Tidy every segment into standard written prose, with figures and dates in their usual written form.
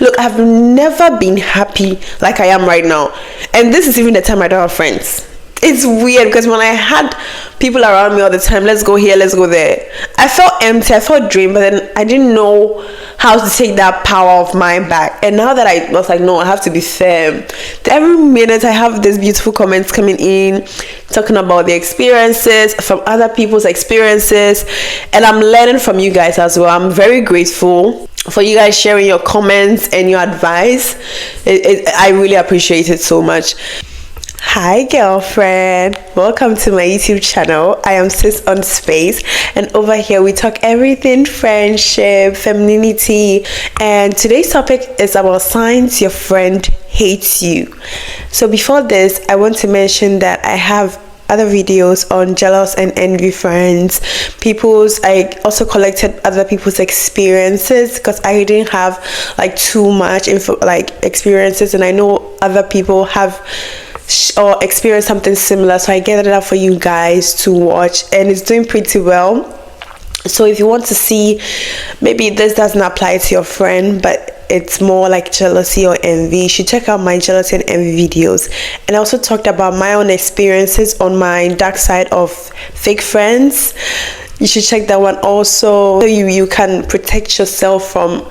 Look, I've never been happy like I am right now. And this is even the time I don't have friends. It's weird because when I had people around me all the time, let's go here, let's go there, I felt empty, I felt drained, but then I didn't know how to take that power of mine back. And now that I was like, no, I have to be firm. Every minute I have these beautiful comments coming in, talking about the experiences from other people's experiences, and I'm learning from you guys as well. I'm very grateful for you guys sharing your comments and your advice. I really appreciate it so much. Hi girlfriend, welcome to my YouTube channel. I am Cisonspace, and over here we talk everything friendship, femininity, and today's topic is about signs your friend hates you. So before this, I want to mention that I have other videos on jealous and envy friends. I also collected other people's experiences because I didn't have like too much experiences, and I know other people have or experience something similar, so I gathered it up for you guys to watch, and it's doing pretty well. So if you want to see, maybe this doesn't apply to your friend, but it's more like jealousy or envy, you should check out my jealousy and envy videos. And I also talked about my own experiences on my dark side of fake friends. You should check that one also, so you can protect yourself from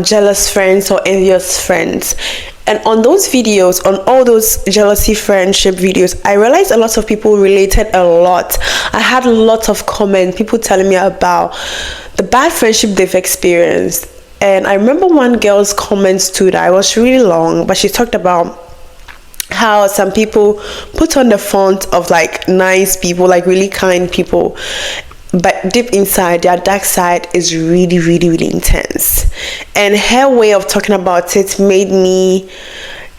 jealous friends or envious friends. And on those videos, on all those jealousy friendship videos, I realized a lot of people related a lot. I had a lot of comments, people telling me about the bad friendship they've experienced. And I remember one girl's comments too that was really long, but she talked about how some people put on the front of like nice people, like really kind people, but deep inside their dark side is really, really, really intense. And her way of talking about it made me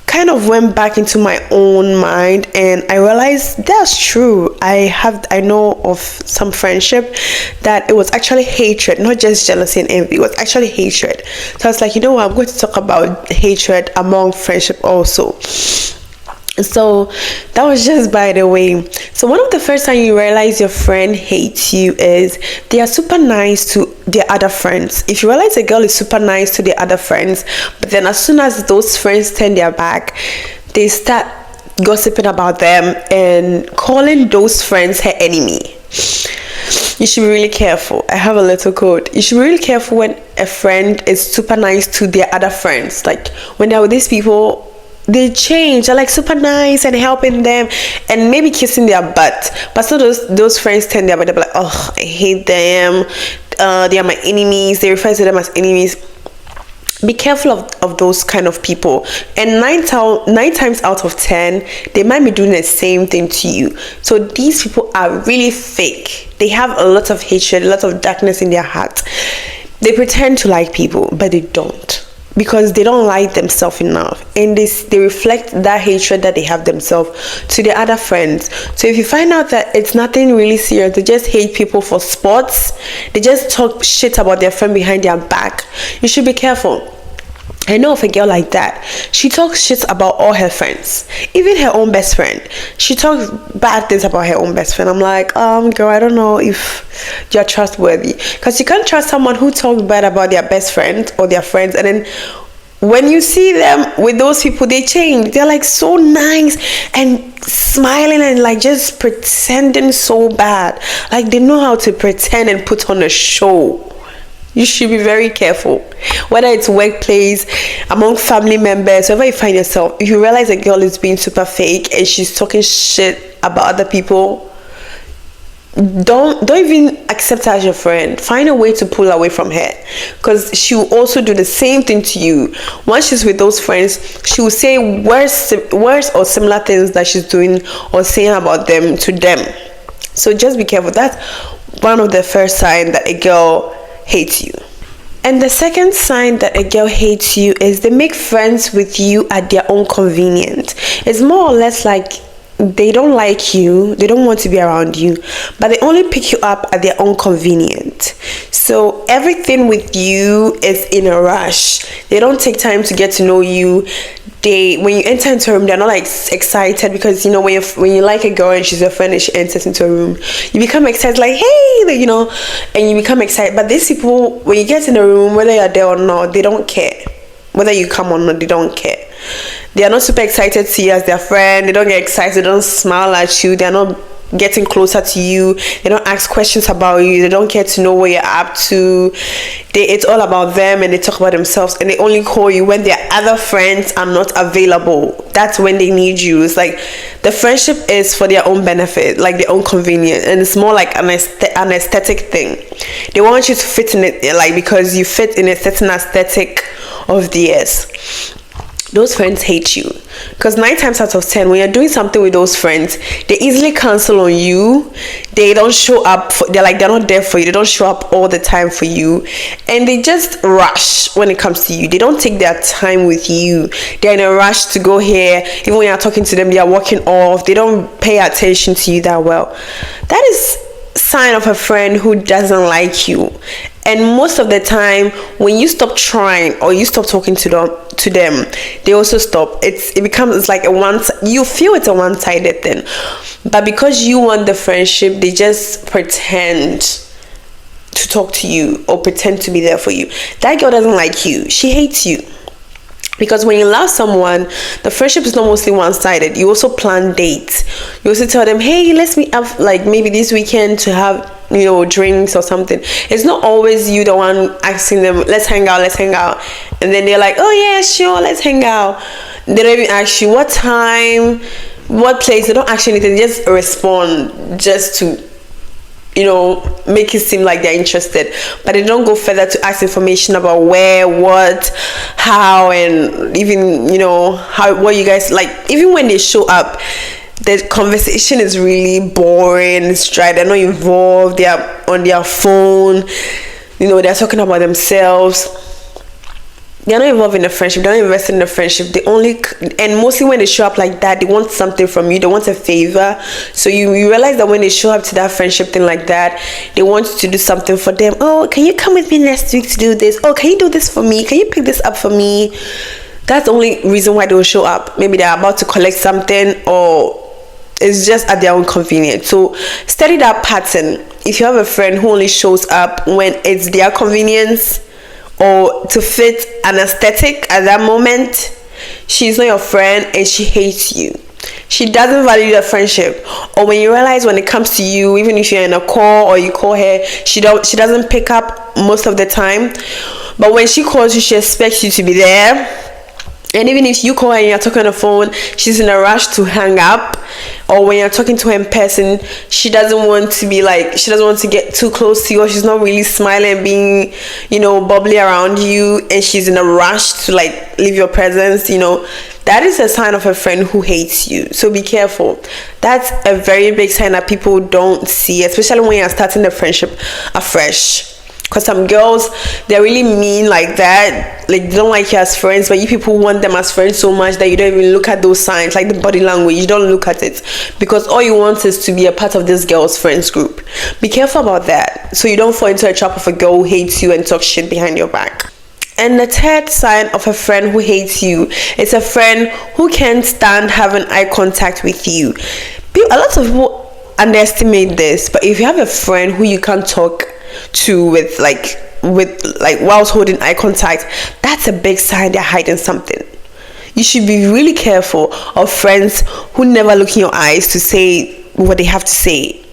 kind of went back into my own mind, and I realized that's true. I know of some friendship that it was actually hatred, not just jealousy and envy. It was actually hatred. So I was like, you know what, I'm going to talk about hatred among friendship also. So that was just by the way. So one of the first time you realize your friend hates you is they are super nice to their other friends. If you realize a girl is super nice to their other friends, but then as soon as those friends turn their back, they start gossiping about them and calling those friends her enemy. You should be really careful. I have a little code. You should be really careful when a friend is super nice to their other friends. Like when they're with these people, they change. They're like super nice and helping them and maybe kissing their butt, but so those friends turn their butt. They're like, oh, I hate them, they are my enemies. They refer to them as enemies. Be careful of those kind of people, and 9 times out of 10 they might be doing the same thing to you. So these people are really fake. They have a lot of hatred, a lot of darkness in their heart. They pretend to like people, but they don't, because they don't like themselves enough, and they reflect that hatred that they have themselves to their other friends. So if you find out that it's nothing really serious, they just hate people for sports, they just talk shit about their friend behind their back, you should be careful. I know of a girl like that. She talks shit about all her friends, even her own best friend. She talks bad things about her own best friend. I'm like, girl, I don't know if you're trustworthy, because you can't trust someone who talks bad about their best friend or their friends, and then when you see them with those people, they change. They're like so nice and smiling and like just pretending so bad. Like they know how to pretend and put on a show. You should be very careful, whether it's workplace, among family members, wherever you find yourself. If you realize a girl is being super fake and she's talking shit about other people, don't even accept her as your friend. Find a way to pull away from her, because she will also do the same thing to you. Once she's with those friends, she will say worse or similar things that she's doing or saying about them to them. So just be careful. That's one of the first signs that a girl hates you. And the second sign that a girl hates you is they make friends with you at their own convenience. It's more or less like they don't like you, they don't want to be around you, but they only pick you up at their own convenience. So everything with you is in a rush. They don't take time to get to know you. When you enter into a room, they're not like excited, because you know when you like a girl and she's your friend and she enters into a room, you become excited, like hey, you know, and you become excited. But these people, when you get in a room, whether you're there or not, they don't care. Whether you come or not, they don't care. They are not super excited to see you as their friend. They don't get excited. They don't smile at you. They're not getting closer to you. They don't ask questions about you. They don't care to know what you're up to. It's all about them, and they talk about themselves, and they only call you when their other friends are not available. That's when they need you. It's like the friendship is for their own benefit, like their own convenience, and it's more like an aesthetic thing. They want you to fit in it, like because you fit in a certain aesthetic of theirs. Those friends hate you, because 9 times out of 10, when you're doing something with those friends, they easily cancel on you. They don't show up they're not there for you. They don't show up all the time for you, and they just rush when it comes to you. They don't take their time with you. They're in a rush to go here. Even when you're talking to them, they are walking off. They don't pay attention to you that well. That is sign of a friend who doesn't like you. And most of the time, when you stop trying or you stop talking to them, they also stop. It becomes like you feel it's a one-sided thing, but because you want the friendship, they just pretend to talk to you or pretend to be there for you. That girl doesn't like you. She hates you. Because when you love someone, the friendship is not mostly one-sided. You also plan dates. You also tell them, hey, let's meet up like maybe this weekend to have, drinks or something. It's not always you the one asking them, let's hang out. And then they're like, oh yeah, sure, let's hang out. They don't even ask you what time, what place. They don't ask you anything. They just respond just to make it seem like they're interested, but they don't go further to ask information about where, what, how, and even what you guys like. Even when they show up, the conversation is really boring. It's dry. They're not involved. They are on their phone. They're talking about themselves. They're not involved in the friendship. They're not invested in the friendship. And mostly when they show up like that, they want something from you. They want a favor. So you realize that when they show up to that friendship thing like that, they want you to do something for them. Oh, can you come with me next week to do this? Oh, can you do this for me? Can you pick this up for me? That's the only reason why they will show up. Maybe they're about to collect something, or it's just at their own convenience. So study that pattern. If you have a friend who only shows up when it's their convenience or to fit an aesthetic at that moment, she's not your friend and she hates you. She doesn't value the friendship. Or when you realize when it comes to you, even if you're in a call or you call her, she doesn't pick up most of the time. But when she calls you, she expects you to be there. And even if you call her and you're talking on the phone, she's in a rush to hang up. Or when you're talking to her in person, she doesn't want to get too close to you, or she's not really smiling, being, bubbly around you, and she's in a rush to leave your presence. That is a sign of a friend who hates you. So be careful. That's a very big sign that people don't see, especially when you're starting the friendship afresh. Because some girls, they're really mean like that. They don't like you as friends, but you people want them as friends so much that you don't even look at those signs, like the body language. You don't look at it because all you want is to be a part of this girl's friends group. Be careful about that, so you don't fall into a trap of a girl who hates you and talks shit behind your back. And the third sign of a friend who hates you is a friend who can't stand having eye contact with you. A lot of people underestimate this, but if you have a friend who you can't talk to with whilst holding eye contact, that's a big sign they're hiding something. You should be really careful of friends who never look in your eyes to say what they have to say,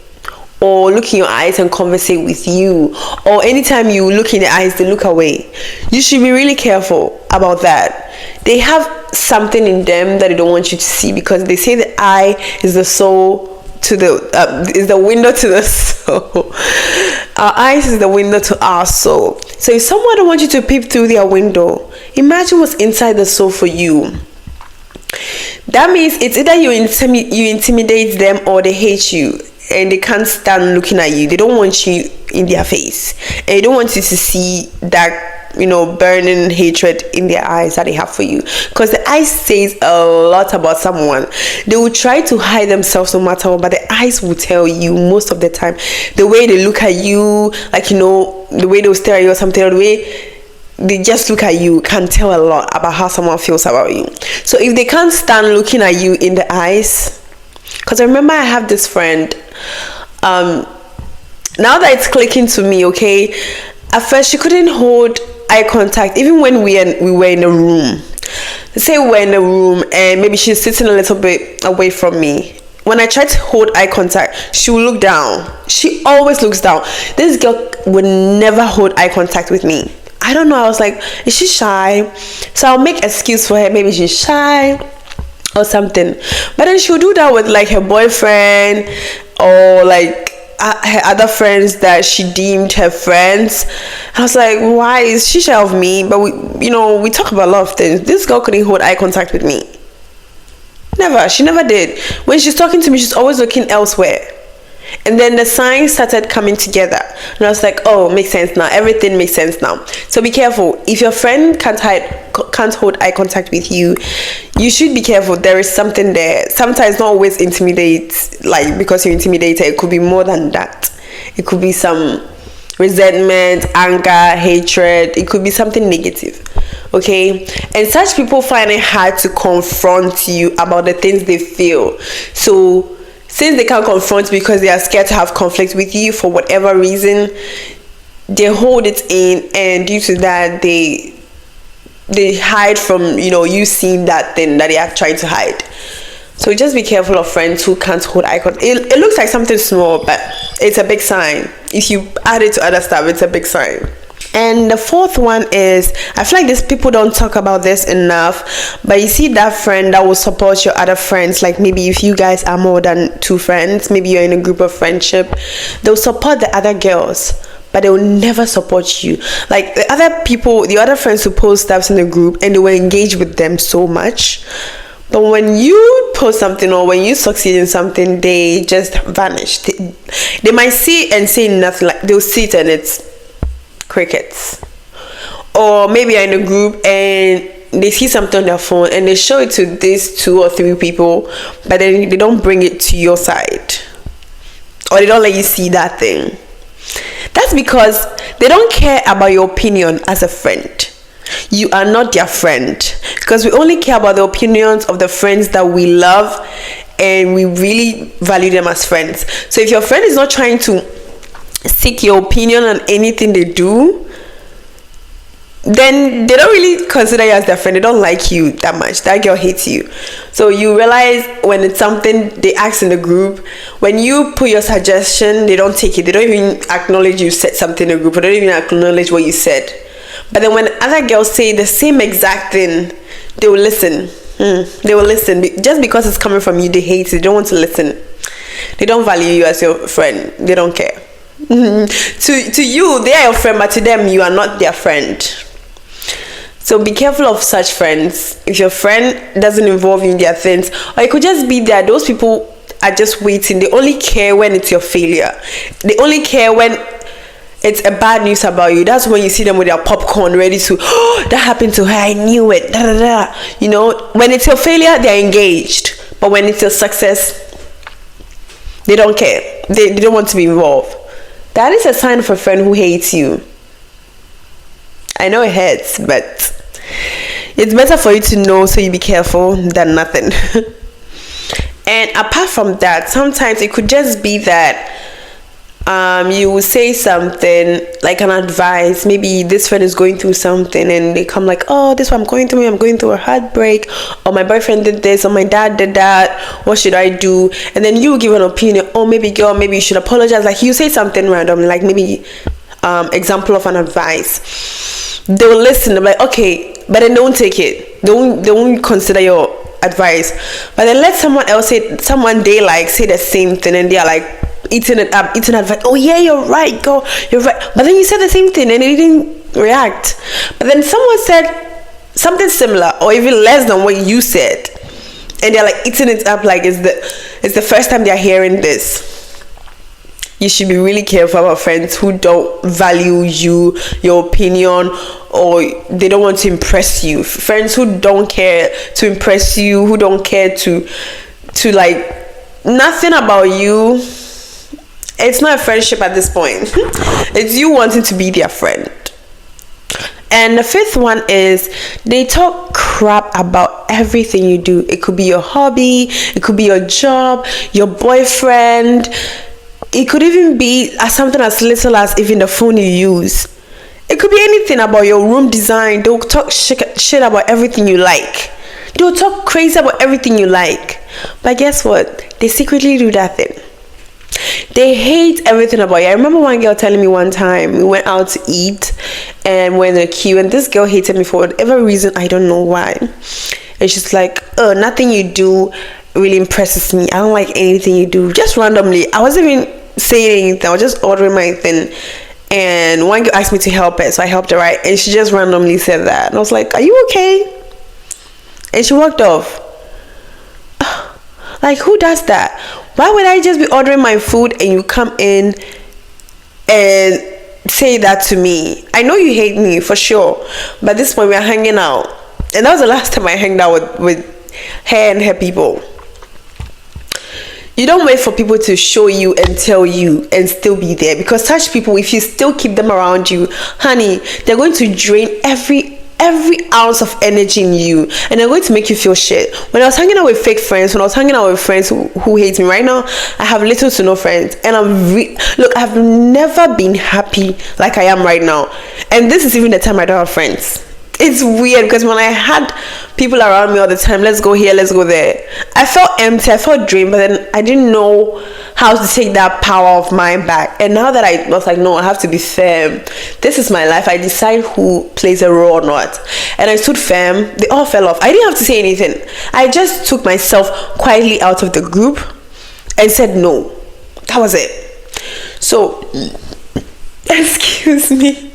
or look in your eyes and conversate with you, or anytime you look in their eyes they look away. You should be really careful about that. They have something in them that they don't want you to see, because they say the eye is the soul is the window to the soul. Our eyes is the window to our soul. So if someone don't want you to peep through their window, imagine what's inside the soul for you. That means it's either you intimidate them, or they hate you and they can't stand looking at you. They don't want you in their face, and they don't want you to see that burning hatred in their eyes that they have for you, because the eyes says a lot about someone. They will try to hide themselves no matter what, but the eyes will tell you most of the time. The way they look at you, the way they'll stare at you or something, or the way they just look at you can tell a lot about how someone feels about you. So if they can't stand looking at you in the eyes, because I remember I have this friend, now that it's clicking to me, okay, at first she couldn't hold eye contact even when we were in a room. Say we're in a room and maybe she's sitting a little bit away from me. When I try to hold eye contact, she will look down. She always looks down. This girl would never hold eye contact with me. I don't know. I was like, is she shy? So I'll make excuse for her. Maybe she's shy or something. But then she'll do that with like her boyfriend or like her other friends that she deemed her friends. I was like, why is she shy of me? But we talk about a lot of things. This girl couldn't hold eye contact with me. Never. She never did. When she's talking to me, she's always looking elsewhere. And then the signs started coming together. And I was like, oh, makes sense now. Everything makes sense now. So be careful. If your friend can't hold eye contact with you, you should be careful. There is something there. Sometimes not always intimidate, like because you're intimidated. It could be more than that. It could be some resentment, anger, hatred. It could be something negative. Okay, and such people find it hard to confront you about the things they feel. So since they can't confront because they are scared to have conflict with you for whatever reason, they hold it in, and due to that they hide from you seeing that thing that they are trying to hide. So just be careful of friends who can't hold eye contact. It looks like something small, but it's a big sign. If you add it to other stuff, it's a big sign. And the fourth one is, I feel like these people don't talk about this enough, but you see that friend that will support your other friends. Like maybe if you guys are more than two friends, maybe you're in a group of friendship, they'll support the other girls, but they will never support you. Like the other friends who post stuff in the group and they will engage with them so much. But when you post something or when you succeed in something, they just vanish. They might see and say nothing. Like they'll see it and it's crickets. Or maybe you're in a group and they see something on their phone and they show it to these 2 or 3 people, but then they don't bring it to your side, or they don't let you see that thing. That's because they don't care about your opinion as a friend. You are not their friend, because we only care about the opinions of the friends that we love and we really value them as friends. So if your friend is not trying to seek your opinion on anything they do, then they don't really consider you as their friend. They don't like you that much. That girl hates you. So you realize when it's something they ask in the group, when you put your suggestion, they don't take it. They don't even acknowledge you said something in the group, or they don't even acknowledge what you said. But then when other girls say the same exact thing, they will listen. They will listen. Just because it's coming from you, they hate it. They don't want to listen. They don't value you as your friend. They don't care. To you, they are your friend, but to them, you are not their friend. So be careful of such friends. If your friend doesn't involve you in their things, or it could just be that those people are just waiting. They only care when it's your failure. They only care when it's a bad news about you. That's when you see them with their popcorn ready to, oh, that happened to her, I knew it, da da da. When it's your failure, they're engaged. But when it's your success, they don't care. They don't want to be involved. That is a sign of a friend who hates you. I know it hurts, but it's better for you to know, so you be careful, than nothing. And apart from that, sometimes it could just be that you will say something like an advice. Maybe this friend is going through something and they come like, oh, this is what I'm going through a heartbreak, or my boyfriend did this, or my dad did that, what should I do? And then you give an opinion. Oh, maybe girl, maybe you should apologize. Like you say something random, like maybe example of an advice. They'll listen. They're like, okay, but then don't take it. Don't consider your advice. But then let someone else say the same thing, and they are like eating advice. Oh yeah, you're right, girl, you're right. But then you said the same thing and they didn't react. But then someone said something similar or even less than what you said, and they're like eating it up like it's the first time they're hearing this. You should be really careful about friends who don't value you, your opinion, or they don't want to impress you. Friends who don't care to impress you, who don't care to like nothing about you. It's not a friendship at this point. It's you wanting to be their friend. And the fifth one is they talk crap about everything you do. It could be your hobby, it could be your job, your boyfriend. It could even be something as little as even the phone you use. It could be anything about your room design. They'll talk shit about everything you like. They'll talk crazy about everything you like. But guess what? They secretly do that thing. They hate everything about you. I remember one girl telling me one time, we went out to eat and we're in a queue, and this girl hated me for whatever reason. I don't know why. And she's like, oh, nothing you do really impresses me. I don't like anything you do. Just randomly. I wasn't even saying anything. I was just ordering my thing. And one girl asked me to help her, so I helped her, right? And she just randomly said that. And I was like, are you okay? And she walked off. Like, who does that? Why would I just be ordering my food and you come in and say that to me? I know you hate me for sure, but at this point we're hanging out. And that was the last time I hanged out with her and her people. You don't wait for people to show you and tell you and still be there, because such people, if you still keep them around you, honey, they're going to drain every ounce of energy in you, and they're going to make you feel shit. When I was hanging out with fake friends, when I was hanging out with friends who hate me, right now I have little to no friends, and look, I've never been happy like I am right now. And this is even the time I don't have friends. It's weird, because when I had people around me all the time, let's go here, let's go there, I felt empty, I felt drained, but then I didn't know how to take that power of mine back. And now that I was like, no, I have to be firm. This is my life. I decide who plays a role or not. And I stood firm. They all fell off. I didn't have to say anything. I just took myself quietly out of the group and said no. That was it. So, excuse me.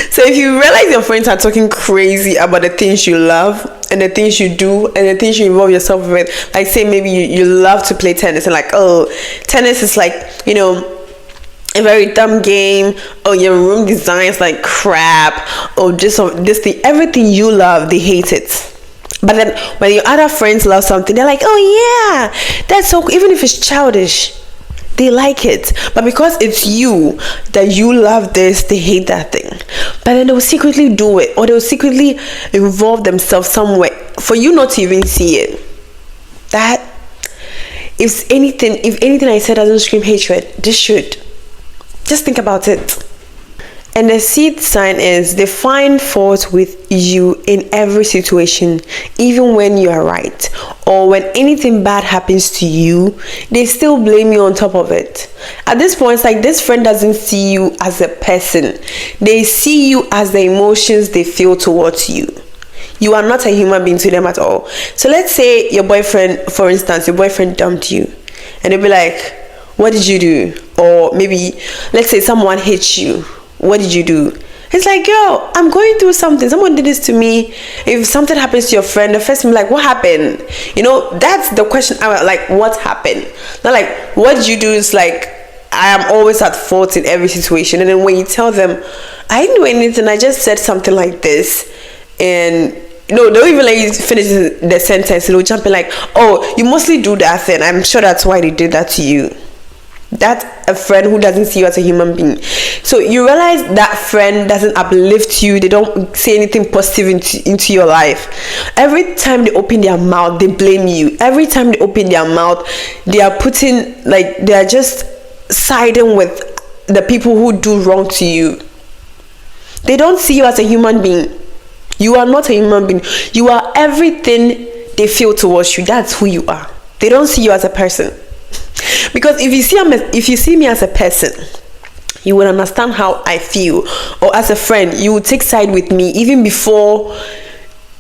So if you realize your friends are talking crazy about the things you love and the things you do and the things you involve yourself with, like say maybe you love to play tennis and like, oh, tennis is like, you know, a very dumb game, or your room design is like crap, or this thing, everything you love, they hate it. But then when your other friends love something, they're like, oh yeah, that's so cool. Even if it's childish, they like it. But because it's you, that you love this, they hate that thing. But then they will secretly do it, or they will secretly involve themselves somewhere for you not to even see it. That, if anything I said doesn't scream hatred, this should. Just think about it. And the seed sign is they find fault with you in every situation, even when you are right, or when anything bad happens to you, they still blame you on top of it. At this point, it's like this friend doesn't see you as a person. They see you as the emotions they feel towards you. You are not a human being to them at all. So let's say your boyfriend, for instance, your boyfriend dumped you, and they'll be like, what did you do? Or maybe, let's say someone hit you. What did you do? It's like, girl, I'm going through something. Someone did this to me. If something happens to your friend, the first thing, like, what happened? You know, that's the question. I'm like, what happened? Not like, what did you do? Is like, I am always at fault in every situation. And then when you tell them, I didn't do anything, I just said something like this, and no, they'll even let you finish the sentence. They'll jump in like, oh, you mostly do that thing. I'm sure that's why they did that to you. That's a friend who doesn't see you as a human being. So you realize that friend doesn't uplift you. They don't say anything positive into your life. Every time they open their mouth, they blame you. Every time they open their mouth, they are putting, like, they are just siding with the people who do wrong to you. They don't see you as a human being. You are not a human being. You are everything they feel towards you. That's who you are. They don't see you as a person. Because if you see me as a person, you will understand how I feel. Or as a friend, you will take side with me even before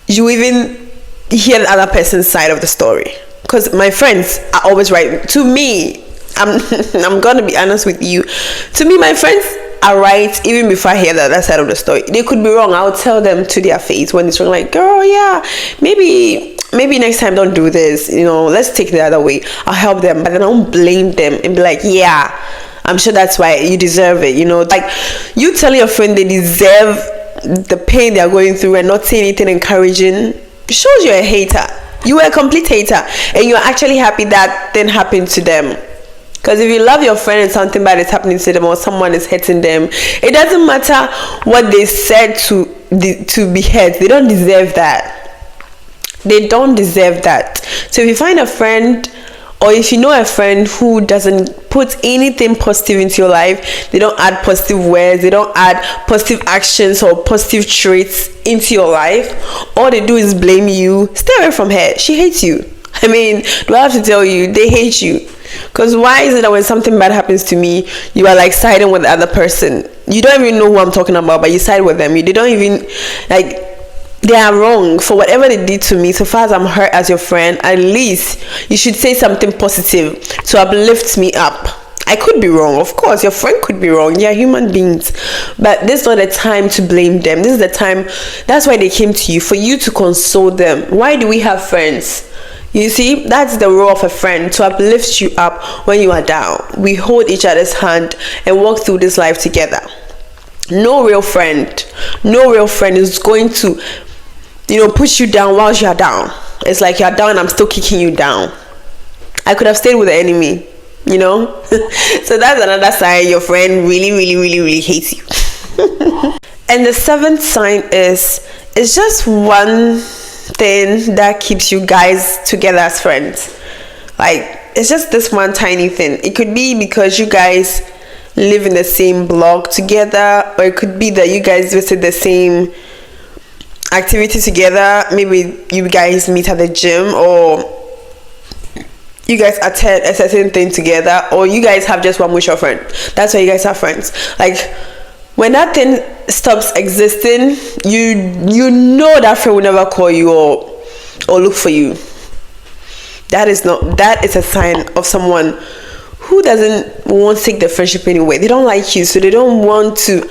you even hear the other person's side of the story. Because my friends are always right. To me, I'm gonna be honest with you. To me, my friends are right even before I hear the other side of the story. They could be wrong. I'll tell them to their face when it's wrong. Like, girl, yeah, maybe next time don't do this. You know, let's take the other way. I'll help them, but then I won't blame them and be like, yeah, I'm sure that's why you deserve it. You know, like you tell your friend they deserve the pain they are going through and not say anything encouraging shows you're a hater. You are a complete hater, and you're actually happy that thing happened to them. Because if you love your friend and something bad is happening to them or someone is hurting them, it doesn't matter what they said to be hurt. They don't deserve that. They don't deserve that. So if you find a friend or if you know a friend who doesn't put anything positive into your life, they don't add positive words, they don't add positive actions or positive traits into your life, all they do is blame you, stay away from her. She hates you. I mean, do I have to tell you? They hate you. Because why is it that when something bad happens to me, you are like siding with the other person? You don't even know who I'm talking about, but you side with them. They don't even, like, they are wrong for whatever they did to me. So far as I'm hurt as your friend, at least you should say something positive to uplift me up. I could be wrong, of course. Your friend could be wrong. They are human beings. But this is not the time to blame them. This is the time, that's why they came to you, for you to console them. Why do we have friends? You see, that's the role of a friend, to uplift you up when you are down. We hold each other's hand and walk through this life together. No real friend is going to, push you down while you are down. It's like you're down and I'm still kicking you down. I could have stayed with the enemy, So that's another sign your friend really, really, really, really hates you. And the 7th sign is, it's just one thing that keeps you guys together as friends. Like, it's just this one tiny thing. It could be because you guys live in the same block together, or it could be that you guys visit the same activity together. Maybe you guys meet at the gym, or you guys attend a certain thing together, or you guys have just one mutual friend. That's why you guys are friends. Like, when that thing stops existing, you know that friend will never call you or look for you. That is a sign of someone who doesn't want to take the friendship anyway. They don't like you, so they don't want to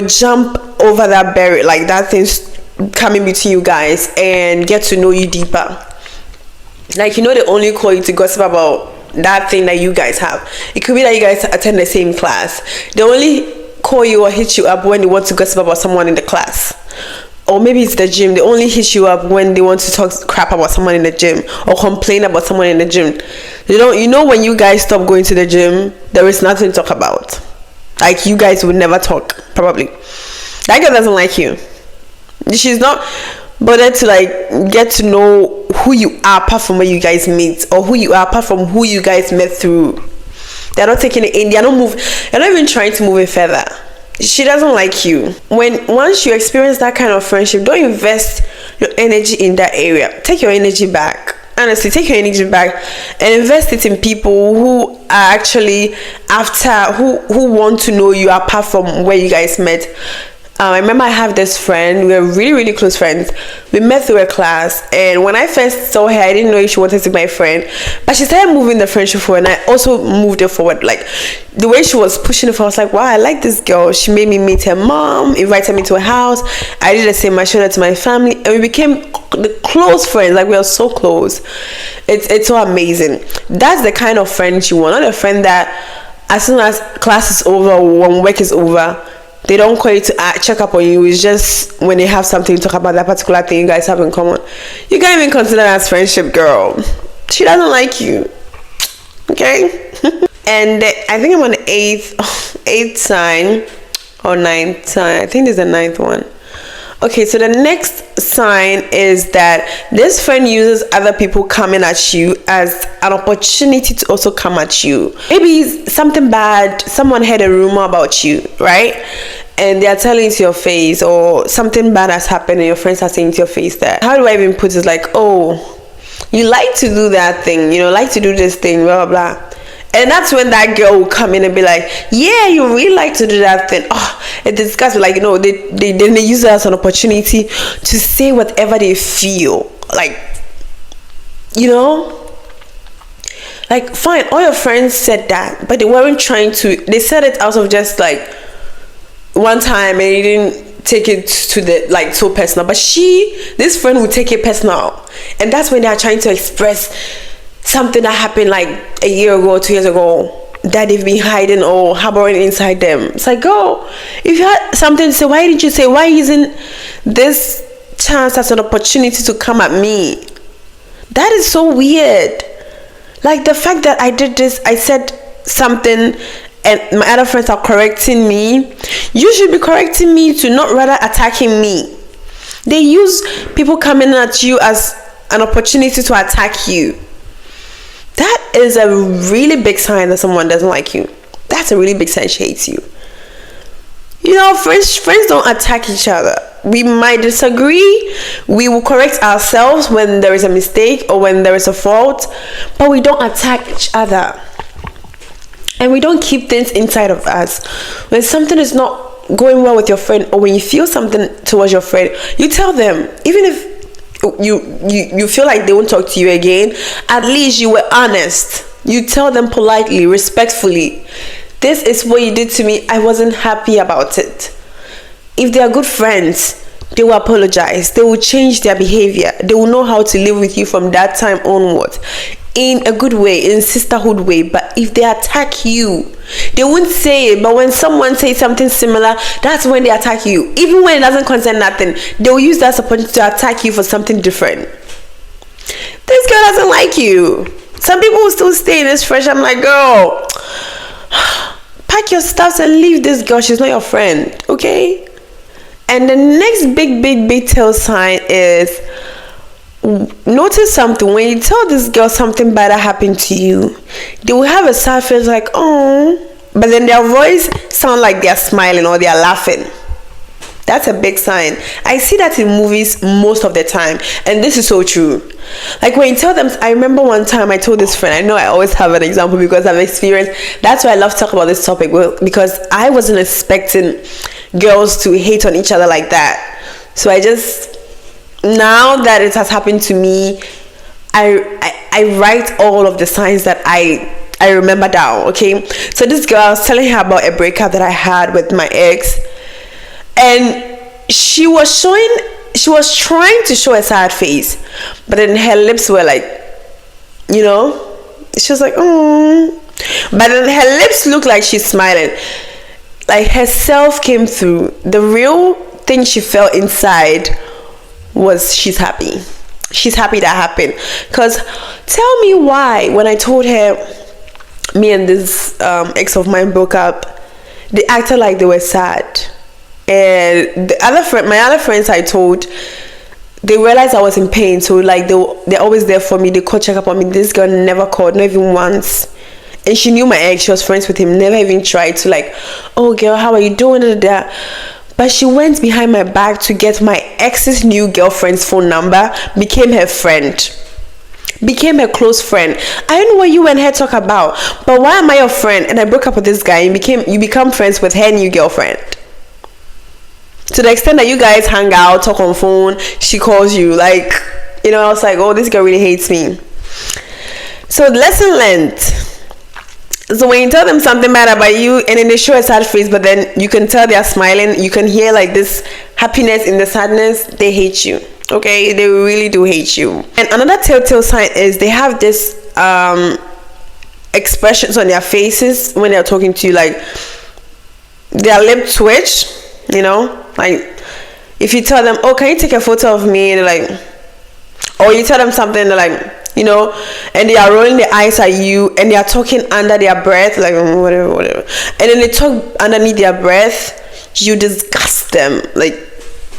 jump over that barrier, like that thing's coming between you guys, and get to know you deeper. Like, they only call you to gossip about that thing that you guys have. It could be that you guys attend the same class. They only call you or hit you up when they want to gossip about someone in the class. Or maybe it's the gym. They only hit you up when they want to talk crap about someone in the gym, or complain about someone in the gym. When you guys stop going to the gym, there is nothing to talk about. Like, you guys would never talk, probably. That girl doesn't like you. She's not bothered to get to know who you are apart from where you guys meet, or who you are apart from who you guys met through. They're not taking it in. They're not even trying to move it further. She doesn't like you. Once you experience that kind of friendship, don't invest your energy in that area. Take your energy back. Honestly, take your energy back and invest it in people who are actually who want to know you apart from where you guys met. I remember I have this friend. We were really, really close friends. We met through a class, and when I first saw her, I didn't know if she wanted to be my friend, but she started moving the friendship forward, and I also moved it forward. Like, the way she was pushing it forward, I was like, wow, I like this girl. She made me meet her mom, invited me to her house. I did the same. I showed her to my family, and we became the close friends. Like, we are so close. It's so amazing. That's the kind of friend you want, not a friend that as soon as class is over or when work is over, they don't call you to check up on you. It's just when they have something to talk about, that particular thing you guys have in common. You can't even consider that as friendship, girl. She doesn't like you. Okay? And I think I'm on the 8th sign or 9th sign. I think there's a 9th one. Okay, so the next sign is that this friend uses other people coming at you as an opportunity to also come at you. Maybe something bad, someone heard a rumor about you, right? And they are telling it to your face, or something bad has happened and your friends are saying to your face that, how do I even put it? Like, oh, you like to do that thing, like to do this thing, blah, blah, blah. And that's when that girl will come in and be like, yeah, you really like to do that thing. Oh, it disgusts me. Like, they use it as an opportunity to say whatever they feel. Like, like, fine, all your friends said that, but they weren't trying to, they said it out of just like one time, and they didn't take it to the so personal. But this friend will take it personal, and that's when they are trying to express something that happened like a year ago, 2 years ago, that they've been hiding or harboring inside them. It's like, girl, if you had something to say, why didn't you say? Why isn't this chance as an opportunity to come at me? That is so weird. Like, the fact that I did this, I said something, and my other friends are correcting me. You should be correcting me too, not rather attacking me. They use people coming at you as an opportunity to attack you. that is a really big sign that someone doesn't like you. That's a really big sign she hates you. You know, friends don't attack each other. We might disagree. We will correct ourselves when there is a mistake or when there is a fault, but we don't attack each other. And we don't keep things inside of us. When something is not going well with your friend, or when you feel something towards your friend, you tell them. Even if you feel like they won't talk to you again, at least you were honest. You tell them politely, respectfully, this is what you did to me. I wasn't happy about it. If they are good friends, they will apologize. They will change their behavior. They will know how to live with you from that time onwards, in a good way, in sisterhood way. But if they attack you, they won't say it, but when someone says something similar, that's when they attack you. Even when it doesn't concern nothing, they will use that opportunity to attack you for something different. This girl doesn't like you. Some people will still stay in this friendship. I'm like, girl, pack your stuff and leave this girl. She's not your friend, okay? And the next big tell sign is, notice something. When you tell this girl something bad that happened to you, they will have a sad face like, oh, but then their voice sound like they're smiling or they're laughing. That's a big sign. I see that in movies most of the time, and this is so true. Like when you tell them, I remember one time I told this friend, I know I always have an example because I've experienced, that's why I love to talk about this topic, because I wasn't expecting girls to hate on each other like that. So I just, now that it has happened to me, I write all of the signs that I remember down, okay? So this girl, I was telling her about a breakup that I had with my ex, and she was trying to show a sad face, but then her lips were like, you know, she was like, oh, but then her lips looked like she's smiling. Like herself came through. The real thing she felt inside was she's happy. She's happy that happened. Because tell me why, when I told her me and this ex of mine broke up, they acted like they were sad. And my other friends I told, they realized I was in pain, so like they're always there for me. They call, check up on me. This girl never called, not even once. And she knew my ex, she was friends with him, never even tried to like, oh girl, how are you doing? But she went behind my back to get my ex's new girlfriend's phone number, became her friend, became her close friend. I don't know what you and her talk about, but why am I your friend? And I broke up with this guy, and you become friends with her new girlfriend. To the extent that you guys hang out, talk on phone, she calls you, like, you know, I was like, oh, this girl really hates me. So lesson learned. So when you tell them something bad about you, and then they show a sad face, but then you can tell they're smiling, you can hear like this happiness in the sadness, they hate you. Okay, they really do hate you. And another telltale sign is they have this expressions on their faces when they're talking to you, like their lip twitch, you know, like if you tell them, oh, can you take a photo of me, and they're like, or you tell them something, they're like, you know, and they are rolling their eyes at you, and they are talking under their breath, like whatever, and then they talk underneath their breath. You disgust them. Like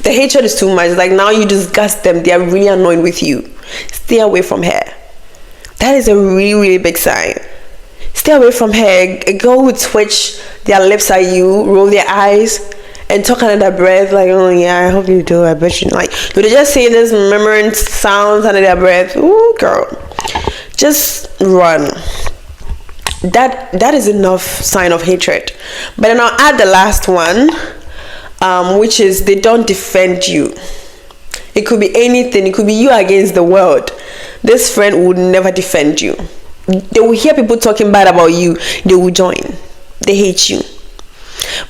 the hatred is too much. Like now you disgust them. They are really annoyed with you. Stay away from her. That is a really big sign. Stay away from her. A girl who twitch their lips at you, roll their eyes, and talk under their breath, like, oh yeah, I hope you do, I bet you, like, do they just say this murmuring sounds under their breath? Ooh, girl, just run. That is enough sign of hatred. But then I'll add the last one, which is they don't defend you. It could be anything. It could be you against the world. This friend would never defend you. They will hear people talking bad about you, they will join. They hate you.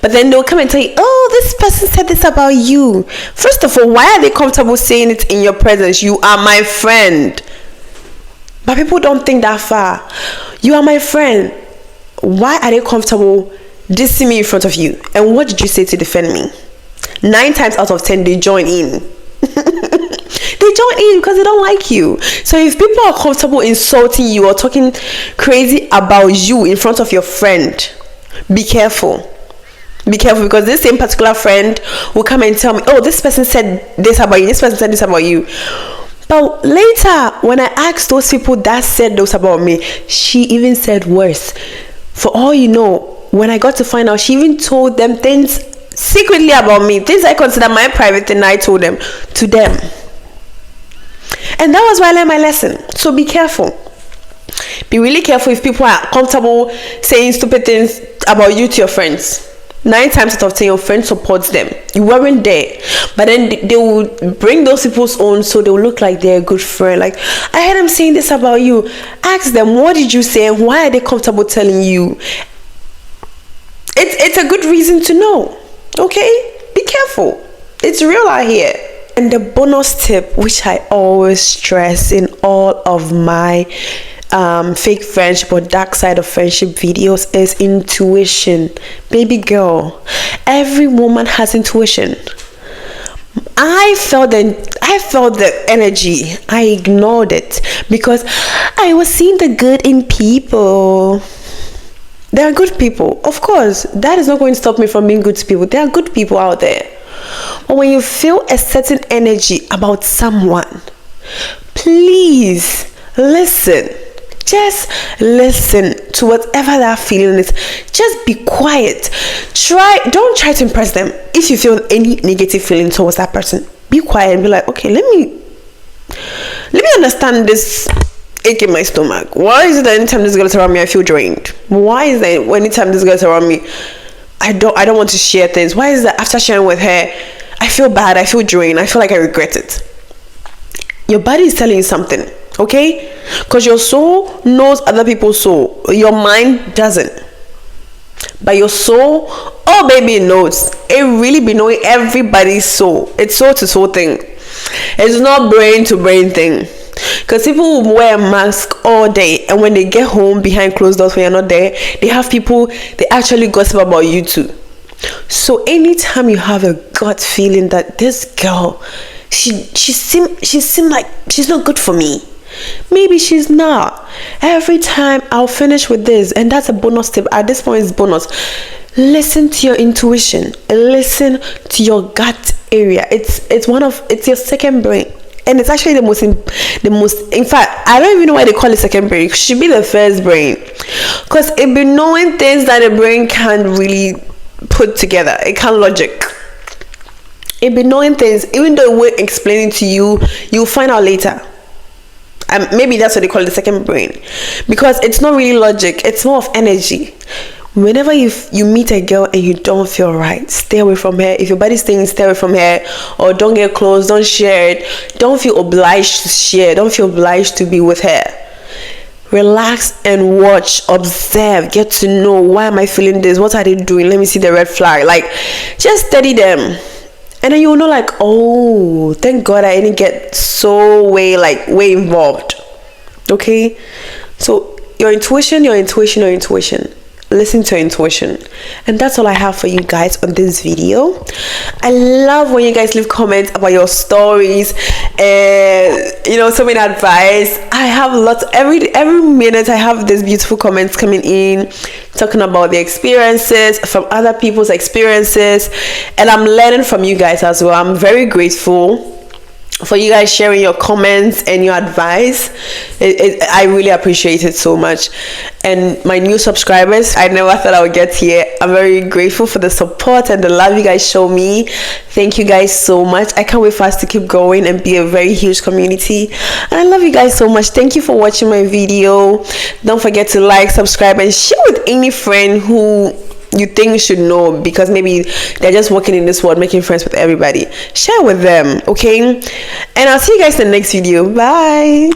But then they'll come and tell you, oh, this person said this about you. First of all, why are they comfortable saying it in your presence? You are my friend. But people don't think that far. You are my friend. Why are they comfortable dissing me in front of you? And what did you say to defend me? 9 times out of 10, they join in. They join in because they don't like you. So if people are comfortable insulting you or talking crazy about you in front of your friend, be careful. Be careful, because this same particular friend will come and tell me, oh, this person said this about you, this person said this about you. But later, when I asked those people that said those about me, she even said worse. For all you know, when I got to find out, she even told them things secretly about me, things I consider my private, and I told them to them. And that was why I learned my lesson. So be careful. Be really careful if people are comfortable saying stupid things about you to your friends. 9 times out of 10, your friend supports them. You weren't there, but then they will bring those people's own, so they will look like they're a good friend. Like, I heard them saying this about you. Ask them, what did you say, and why are they comfortable telling you? It's a good reason to know. Okay, be careful. It's real out here. And the bonus tip, which I always stress in all of my fake friendship or dark side of friendship videos, is intuition. Baby girl, every woman has intuition. I felt the energy. I ignored it because I was seeing the good in people. There are good people, of course. That is not going to stop me from being good to people. There are good people out there. But when you feel a certain energy about someone, please listen. Just listen to whatever that feeling is. Just be quiet. Don't try to impress them. If you feel any negative feeling towards that person, be quiet and be like, okay, let me understand this ache in my stomach. Why is it that anytime this girl is around me, I feel drained? Why is that anytime this girl is around me, I don't want to share things? Why is that after sharing with her, I feel bad, I feel drained, I feel like I regret it? Your body is telling you something, okay? Because your soul knows other people's soul. Your mind doesn't. But your soul, oh baby, it knows. It really be knowing everybody's soul. It's soul to soul thing. It's not brain to brain thing. Because people will wear a mask all day, and when they get home behind closed doors when you're not there, they have people, they actually gossip about you too. So anytime you have a gut feeling that this girl, she seem like she's not good for me, maybe she's not. Every time I'll finish with this, and that's a bonus tip. At this point, it's bonus. Listen to your intuition. Listen to your gut area. It's your second brain. And it's actually the most, in fact, I don't even know why they call it second brain. It should be the first brain. Because it be knowing things that the brain can't really put together. It can't logic. It be knowing things, even though it won't explain it to you, you'll find out later. And maybe that's what they call it, the second brain. Because it's not really logic. It's more of energy. Whenever you meet a girl and you don't feel right, stay away from her. If your body's saying stay away from her, or don't get close, don't share it. Don't feel obliged to share. Don't feel obliged to be with her. Relax and watch, observe, get to know, why am I feeling this? What are they doing? Let me see the red flag. Like, just study them. And then you'll know, like, oh, thank God I didn't get so way involved. Okay? So your intuition. Listen to your intuition. And that's all I have for you guys on this video. I love when you guys leave comments about your stories and so many advice. I have lots every minute. I have these beautiful comments coming in talking about the experiences from other people's experiences, and I'm learning from you guys as well. I'm very grateful for you guys sharing your comments and your advice. I really appreciate it so much. And my new subscribers, I never thought I would get here. I'm very grateful for the support and the love you guys show me. Thank you guys so much. I can't wait for us to keep going and be a very huge community. And I love you guys so much. Thank you for watching my video. Don't forget to like, subscribe, and share with any friend who you think should know, because maybe they're just working in this world making friends with everybody. Share with them, okay? And I'll see you guys in the next video. Bye.